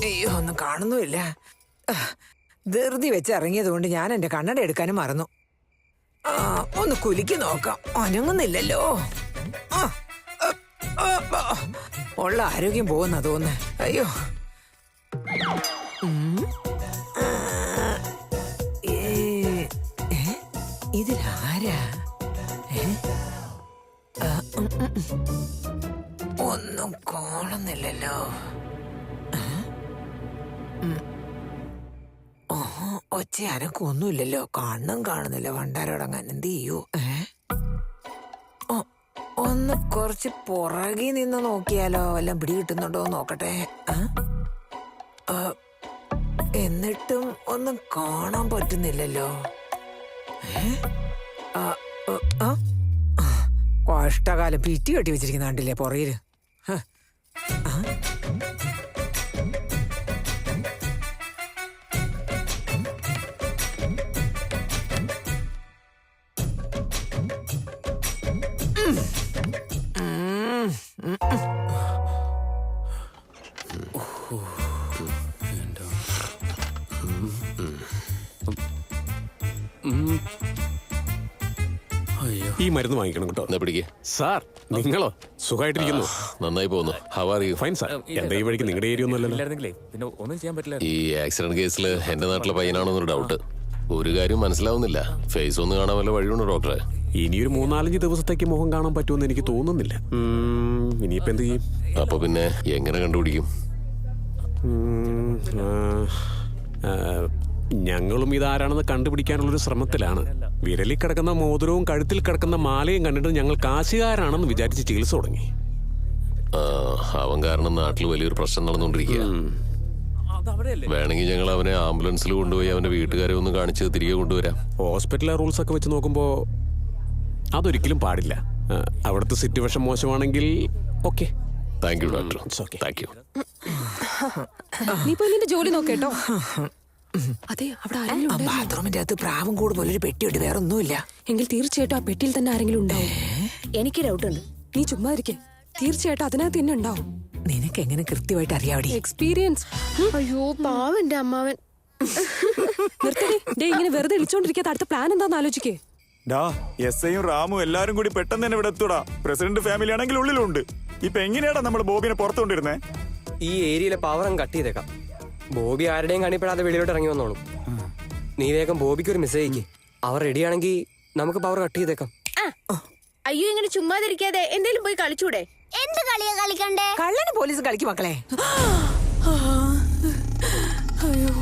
അയ്യോ ഒന്നും കാണുന്നുമില്ല. ധൃതി വെച്ച് ഇറങ്ങിയത് കൊണ്ട് ഞാൻ എന്റെ കണ്ണട എടുക്കാനും മറന്നു. ഒന്ന് കുലുക്കി നോക്കാം. അനങ്ങുന്നില്ലല്ലോ. ഉള്ള ആരോഗ്യം പോകുന്ന തോന്നുന്നു. അയ്യോ ഇതിലാരാ? ഒന്നും കാണുന്നില്ലല്ലോ. ഒച്ച അനക്കൊന്നുമില്ലല്ലോ. കണ്ണും കാണുന്നില്ല. വണ്ടാരോടങ്ങാൻ എന്ത് ചെയ്യൂ? ഒന്ന് കുറച്ച് പുറകെ നിന്ന് നോക്കിയാലോ? വല്ലതും പിടി കിട്ടുന്നുണ്ടോ നോക്കട്ടെ. എന്നിട്ടും ഒന്നും കാണാൻ പറ്റുന്നില്ലല്ലോ. കഷ്ടകാലം പിറ്റി കെട്ടി വെച്ചിരിക്കുന്ന കണ്ടില്ലേ പുറകില്? ഈ മരുന്ന് വാങ്ങിക്കണം കേട്ടോ. സാർ നിങ്ങളോ? സുഖമായിട്ടിരിക്കുന്നു? നന്നായി പോകുന്നു. How are you? Fine sir. എന്റെ ഈ വഴിക്ക് നിങ്ങളുടെ ഏരിയ ഒന്നുമല്ലല്ലോ. ഈ ആക്സിഡന്റ് കേസിൽ എന്റെ നാട്ടിലെ പയ്യനാണെന്നൊരു ഡൗട്ട്. ഒരു കാര്യം മനസ്സിലാവുന്നില്ല. ഫേസ് ഒന്ന് കാണാൻ വല്ല വഴിയുണ്ടോ ഡോക്ടറെ? ഇനിയൊരു 3-4 ദിവസത്തേക്ക് മുഖം കാണാൻ പറ്റുമെന്ന് എനിക്ക് തോന്നുന്നില്ല. ഇനിയിപ്പോ എന്ത് ചെയ്യും? അപ്പൊ പിന്നെ എങ്ങനെ കണ്ടുപിടിക്കും? ഞങ്ങളും ഇതാരാണെന്ന് കണ്ടുപിടിക്കാനുള്ളൊരു ശ്രമത്തിലാണ്. വിരലിൽ കിടക്കുന്ന മോതിരവും കഴുത്തിൽ കിടക്കുന്ന മാലയും കണ്ടിട്ട് ഞങ്ങൾ കാശുകാരാണെന്ന് വിചാരിച്ച് ചികിത്സ തുടങ്ങി. അവൻ കാരണം നാട്ടിൽ വലിയൊരു പ്രശ്നം നടന്നുകൊണ്ടിരിക്കുക. വേണമെങ്കിൽ ഞങ്ങൾ അവനെ ആംബുലൻസിൽ കൊണ്ടുപോയി അവന്റെ വീട്ടുകാരെ ഒന്ന് കാണിച്ച് തിരികെ കൊണ്ടുവരാം. ഹോസ്പിറ്റലിലെ റൂൾസ് ഒക്കെ വെച്ച് നോക്കുമ്പോ അതൊരിക്കലും പാടില്ല. അവിടുത്തെ സിറ്റുവേഷൻ മോശമാണെങ്കിൽ okay. Thank you doctor. Thank you. നീ പോയി നിന്റെ ജോലി നോക്കേട്ടോ. അതെ, അവിടെ ആരെങ്കിലും ബാത്റൂമിന്റെ അകത്ത് പ്രാവും കൂട് പോലൊരു പെട്ടിയുണ്ട്. വേറെ ഒന്നുമില്ല. എങ്കിൽ തീർച്ചയായിട്ടും ആ പെട്ടിയിൽ തന്നെ ആരെങ്കിലും ഉണ്ടാവും. എനിക്ക് ഡൗട്ടുണ്ട്. നീ ചുമ്മാ ഇരിക്കേ. തീർച്ചയായിട്ടും അതിനകത്ത് തന്നെ ഉണ്ടാവും. നിനക്ക് എങ്ങനെ കൃത്യമായിട്ട് അറിയാവടി? എക്സ്പീരിയൻസ്. അയ്യോ പാവന്റെ അമ്മാവൻ. നിർത്തടി. ഇങ്ങനെ വെറുതെ ഇളിച്ചോണ്ടിരിക്കാത്ത അടുത്ത പ്ലാൻ എന്താന്ന് ആലോചിക്കേ. എസ്ഐയും റാമും എല്ലാരും കൂടി പെട്ടെന്ന് തന്നെ ഇവിടെ എത്തൂടാ. പ്രസിഡന്റ് ഫാമിലി ആണെങ്കിൽ ഉള്ളിലുണ്ട്. ഇപ്പൊ എങ്ങനെയാടാ നമ്മൾ ബോബിനെ പുറത്തുകൊണ്ടിരുന്നേ? ഈ ഏരിയയിലെ പവർ അങ്ങ് കട്ട് ചെയ്തേക്കാം. ബോബി ആരുടെയും കണിപ്പെടാതെ വെളിയിലോട്ട് ഇറങ്ങി വന്നോളും. നീ വേഗം ബോബിക്ക് ഒരു മെസ്സേജ് അയക്ക്. അവർ റെഡിയാണെങ്കിൽ നമുക്ക് പവർ കട്ട് ചെയ്തേക്കാം. അയ്യോ ഇങ്ങനെ ചുമ്മാതിരിക്കാതെ എന്തേലും പോയി കളിച്ചൂടെ? എന്ത് കളിയാ കളിക്കണ്ടേ? കള്ളന് പോലീസ് കളിക്കും മക്കളെ. അയ്യോ